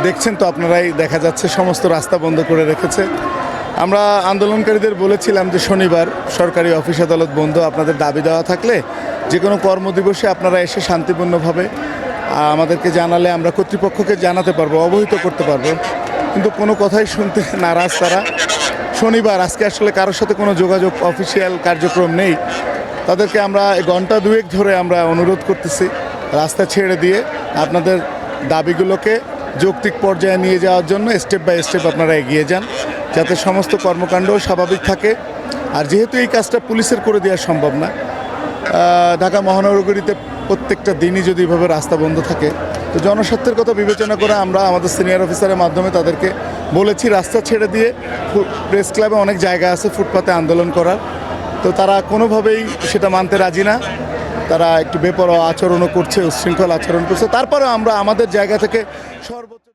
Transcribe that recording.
দেখছেন তো আপনারাই, দেখা যাচ্ছে সমস্ত রাস্তা বন্ধ করে রেখেছে। আমরা আন্দোলনকারীদের বলেছিলাম যে শনিবার সরকারি অফিস আদালত বন্ধ, আপনাদের দাবি দেওয়া থাকলে যে কোনো কর্মদিবসে আপনারা এসে শান্তিপূর্ণভাবে আমাদেরকে জানালে আমরা কর্তৃপক্ষকে জানাতে পারবো, অবহিত করতে পারবো। কিন্তু কোনো কথাই শুনতে নারাজ তারা। শনিবার আজকে আসলে কারোর সাথে কোনো যোগাযোগ, অফিসিয়াল কার্যক্রম নেই। তাদেরকে আমরা ঘন্টা দুয়েক ধরে আমরা অনুরোধ করতেছি রাস্তা ছেড়ে দিয়ে আপনাদের দাবিগুলোকে যৌক্তিক পর্যায়ে নিয়ে যাওয়ার জন্য স্টেপ বাই স্টেপ আপনারা এগিয়ে যান, যাতে সমস্ত কর্মকাণ্ড স্বাভাবিক থাকে। আর যেহেতু এই কাজটা পুলিশের করে দেওয়া সম্ভব না, ঢাকা মহানগরীতে প্রত্যেকটা দিনই যদি এভাবে রাস্তা বন্ধ থাকে, তো জনস্বার্থের কথা বিবেচনা করে আমরা আমাদের সিনিয়র অফিসারের মাধ্যমে তাদেরকে বলেছি রাস্তা ছেড়ে দিয়ে প্রেস ক্লাবে অনেক জায়গা আছে ফুটপাতে আন্দোলন করার। তো তারা কোনোভাবেই সেটা মানতে রাজি না, তারা একটু বেপরোয়া আচরণও করছে, উচ্ছৃঙ্খল আচরণ করছে। তারপরেও আমরা আমাদের জায়গা থেকে সর্বোচ্চ